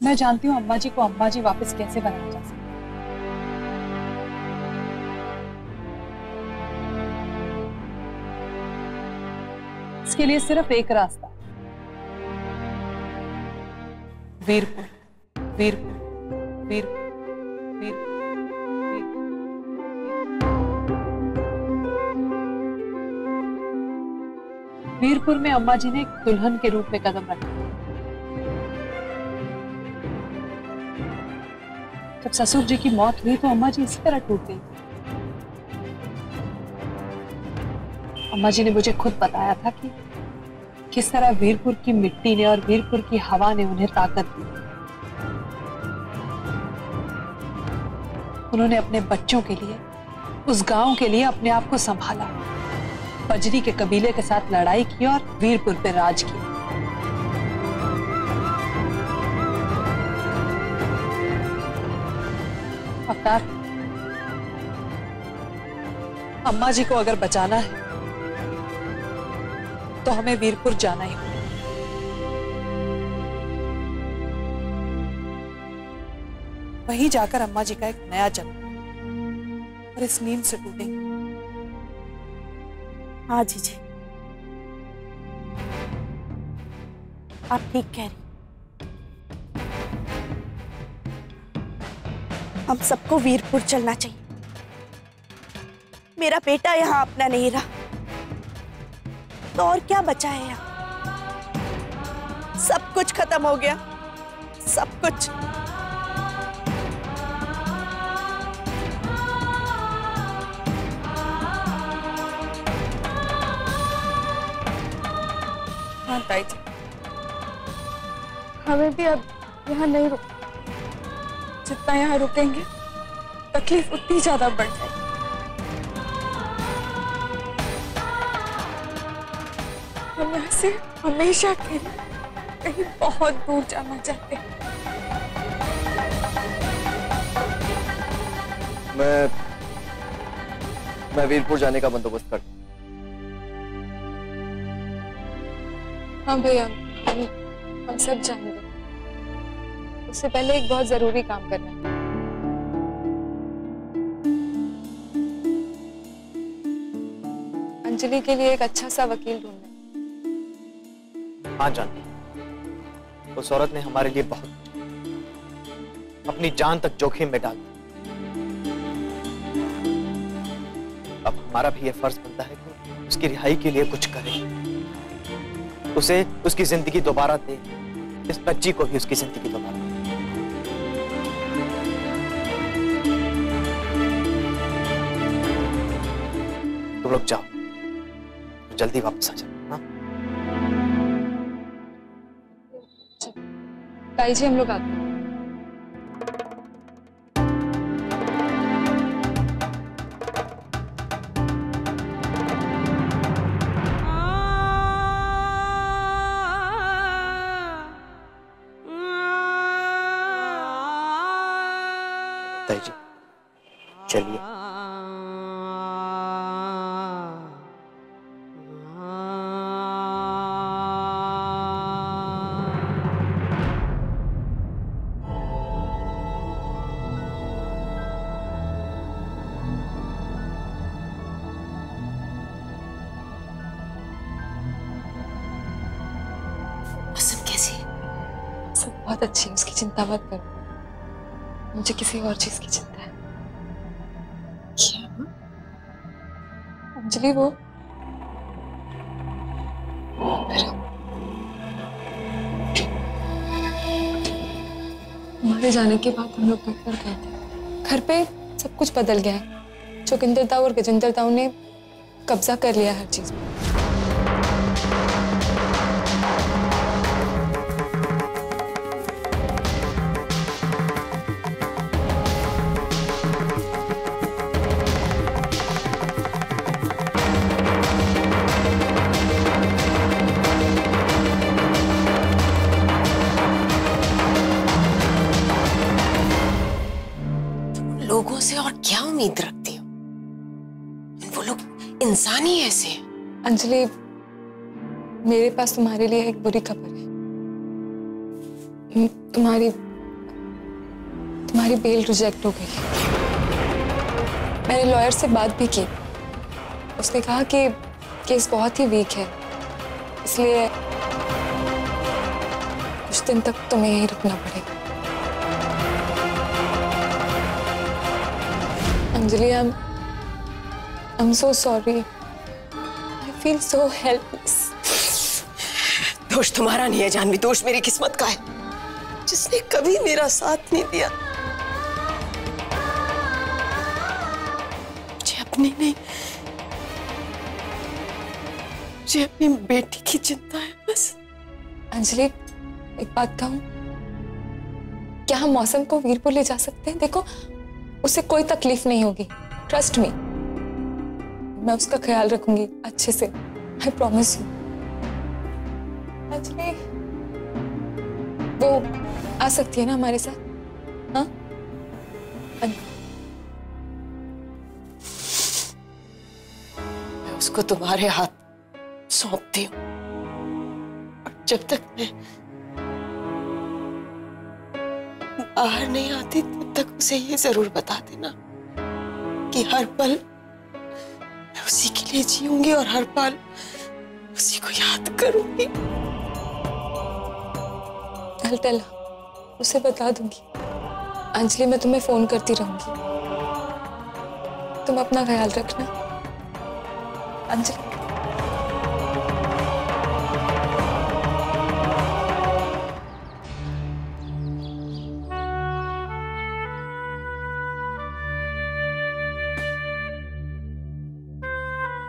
मैं जानती हूँ अम्मा जी को अम्मा जी वापस कैसे बनाया जा सकता है। इसके लिए सिर्फ एक रास्ता, वीरपुर, वीरपुर, वीरपुर, वीरपुर, वीरपुर में अम्मा जी ने एक दुल्हन के रूप में कदम रखा। जब ससुर जी की मौत हुई तो अम्मा जी इसी तरह टूट गई। अम्मा जी ने मुझे खुद बताया था कि किस तरह वीरपुर की मिट्टी ने और वीरपुर की हवा ने उन्हें ताकत दी। उन्होंने अपने बच्चों के लिए, उस गांव के लिए अपने आप को संभाला, बजरी के कबीले के साथ लड़ाई की और वीरपुर पे राज किया। अवतार, अम्मा जी को अगर बचाना है तो हमें वीरपुर जाना ही होगा। वहीं जाकर अम्मा जी का एक नया जन्म और इस नींद से टूटेंगे। हाँ जीजी, आप ठीक कह रही। हम सबको वीरपुर चलना चाहिए। मेरा बेटा यहाँ अपना नहीं रहा तो और क्या बचा है यहाँ? सब कुछ खत्म हो गया, सब कुछ। हाँ ताई जी, हमें भी अब यहाँ नहीं रुक, जितना यहाँ रुकेंगे तकलीफ उतनी ज्यादा बढ़ जाएगी। हम यहाँ से हमेशा के लिए कहीं बहुत दूर जाना चाहते हैं। मैं वीरपुर जाने का बंदोबस्त कर। हाँ भैया, हम सब जाएंगे। उससे पहले एक बहुत जरूरी काम करना है। अंजलि के लिए एक अच्छा सा वकील ढूंढना है। हाँ जान, उस औरत ने हमारे लिए बहुत, अपनी जान तक जोखिम में डाल दी। अब हमारा भी यह फर्ज बनता है कि उसकी रिहाई के लिए कुछ करें, उसे उसकी जिंदगी दोबारा दे, इस बच्ची को भी उसकी जिंदगी दोबारा दे। तुम लोग जाओ, जल्दी वापस आ जाओ। हाँ ताई जी, हम लोग आते हैं। ताई जी चलिए। बहुत अच्छी है, उसकी चिंता मत करो। मुझे किसी और चीज की चिंता है। क्या? अंजलि, वो हमारे जाने के बाद हम लोग घर पर गए थे। घर पे सब कुछ बदल गया है। जोगिंदर ताऊ और गजेंद्र ताऊ ने कब्जा कर लिया हर चीज में। लोगों से और क्या उम्मीद रखती हो? वो लोग इंसान ही ऐसे हैं। अंजलि, मेरे पास तुम्हारे लिए एक बुरी खबर है। तुम्हारी तुम्हारी बेल रिजेक्ट हो गई। मैंने लॉयर से बात भी की, उसने कहा कि केस बहुत ही वीक है, इसलिए कुछ दिन तक तुम्हें यहीं रुकना पड़ेगा। Anjali, I'm so sorry. I feel so helpless. दोष तुम्हारा नहीं है जानवी, दोष मेरी किस्मत का है, जिसने कभी मेरा साथ नहीं दिया। मुझे अपनी नहीं, मुझे अपनी बेटी की चिंता है बस। अंजलि, एक बात कहूं, क्या हम मौसम को वीरपुर ले जा सकते हैं? देखो, उसे कोई तकलीफ नहीं होगी, ट्रस्ट मी। मैं उसका ख्याल रखूंगी अच्छे से, आई प्रॉमिस यू। अंजलि, वो आ सकती है ना हमारे साथ? हाँ, मैं उसको तुम्हारे हाथ सौंपती हूँ, और जब तक मैं बाहर नहीं आती तब तक उसे ये जरूर बता देना कि हर पल मैं उसी के लिए जीऊंगी और हर पल उसी को याद करूंगी। टेल, उसे बता दूंगी। अंजलि, मैं तुम्हें फोन करती रहूंगी, तुम अपना ख्याल रखना। अंजलि,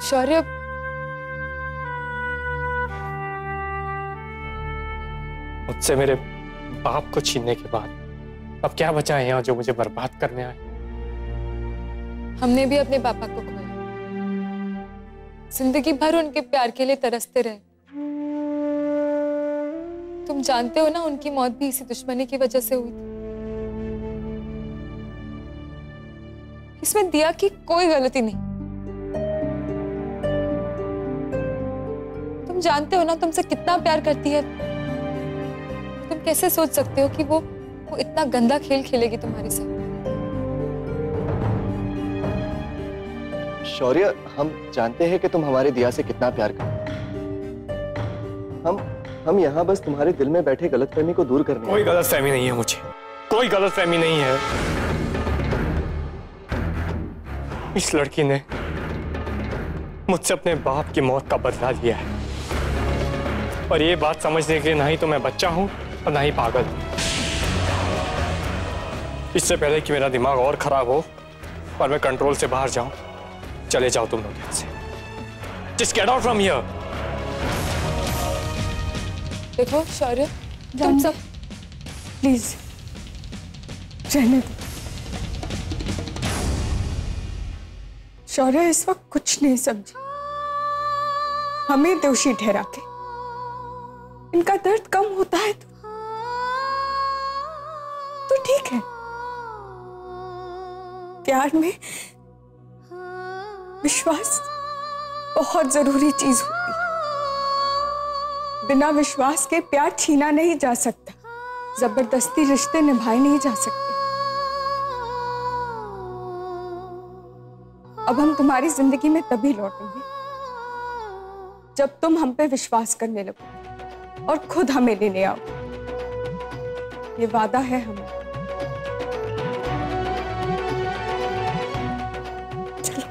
शौर्य, मुझसे मेरे बाप को छीनने के बाद अब क्या बचा है यहाँ जो मुझे बर्बाद करने आए? हमने भी अपने पापा को खोया, जिंदगी भर उनके प्यार के लिए तरसते रहे। तुम जानते हो ना, उनकी मौत भी इसी दुश्मनी की वजह से हुई थी। इसमें दिया की कोई गलती नहीं। तुम जानते हो ना, तुमसे कितना प्यार करती है। तुम कैसे सोच सकते हो कि वो इतना गंदा खेल खेलेगी तुम्हारे साथ? शौर्य, हम जानते हैं कि तुम हमारे दिया से कितना प्यार करते हो। हम यहाँ बस तुम्हारे दिल में बैठे गलतफहमी को दूर करने। कोई गलतफहमी नहीं है मुझे, कोई गलतफहमी नहीं है। इस लड़की ने मुझसे अपने बाप की मौत का बदला लिया है, और ये बात समझने के लिए ना ही तो मैं बच्चा हूं और ना ही पागल। इससे पहले कि मेरा दिमाग और खराब हो और मैं कंट्रोल से बाहर जाऊं, चले जाओ तुम लोग यहाँ से। Just get out from here. देखो शौर्य, तुम सब प्लीज रहने दो। शौर्य इस वक्त कुछ नहीं समझी, हमें दोषी ठहरा के इनका दर्द कम होता है तो ठीक है। प्यार में विश्वास बहुत जरूरी चीज होती है। बिना विश्वास के प्यार छीना नहीं जा सकता, जबरदस्ती रिश्ते निभाए नहीं जा सकते। अब हम तुम्हारी जिंदगी में तभी लौटेंगे जब तुम हम पे विश्वास करने लगो और खुद हमें लेने आओ। ये वादा है हमारा। चलो।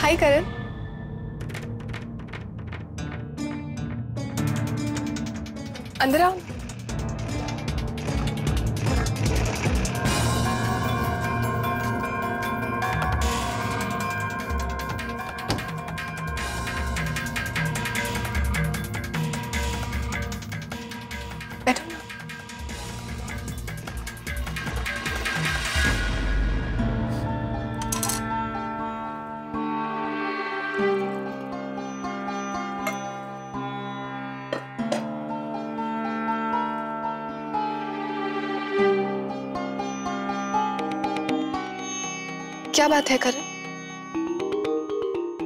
हाय करण, अंदर आओ। बैठो ना। क्या बात है करण?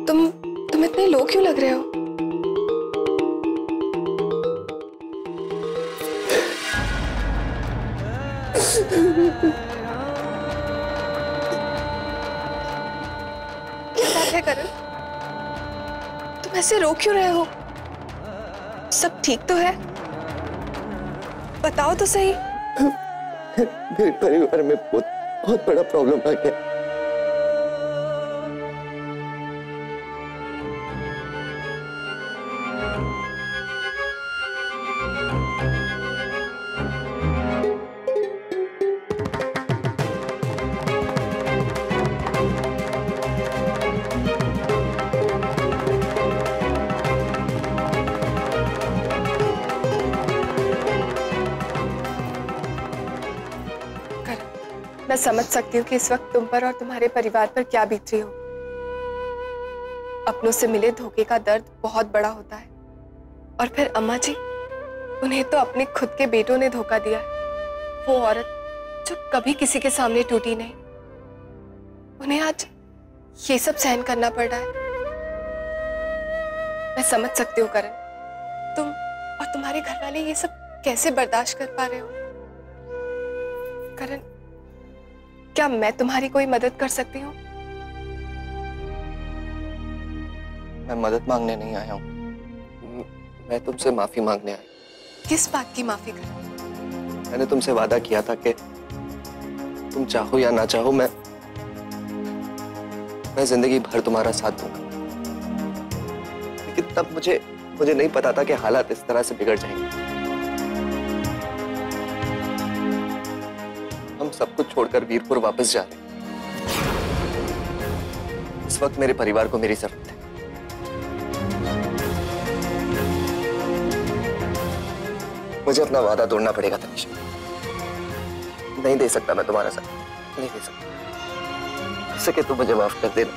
तुम इतने लो क्यों लग रहे हो? क्या बात है करण? तुम ऐसे रो क्यों रहे हो? सब ठीक तो है? बताओ तो सही। मेरे परिवार में बहुत बड़ा प्रॉब्लम आ गया। मैं समझ सकती हूँ कि इस वक्त तुम पर और तुम्हारे परिवार पर क्या बीत रही हो। अपनों से मिले धोखे का दर्द बहुत बड़ा होता है। और फिर अम्मा जी, उन्हें तो अपने खुद के बेटों ने धोखा दिया है। वो औरत जो कभी किसी के सामने टूटी नहीं, उन्हें आज ये सब सहन करना पड़ रहा है। मैं समझ सकती हूँ करण, तुम और तुम्हारे घर वाले ये सब कैसे बर्दाश्त कर पा रहे हो। करण, क्या मैं तुम्हारी कोई मदद कर सकती हूँ? मैं मदद मांगने नहीं आया हूँ, मैं तुमसे माफी मांगने आया। किस बात की माफी कर? मैंने तुमसे वादा किया था कि तुम चाहो या ना चाहो मैं जिंदगी भर तुम्हारा साथ दूंगा। लेकिन तब मुझे नहीं पता था कि हालात इस तरह से बिगड़ जाएंगे। हम सब कुछ छोड़कर वीरपुर वापस जा रहे हैं। इस वक्त मेरे परिवार को मेरी जरूरत है। मुझे अपना वादा तोड़ना पड़ेगा तनीषा। नहीं दे सकता मैं तुम्हारा साथ, नहीं दे सकता। सके तो मुझे माफ कर देना।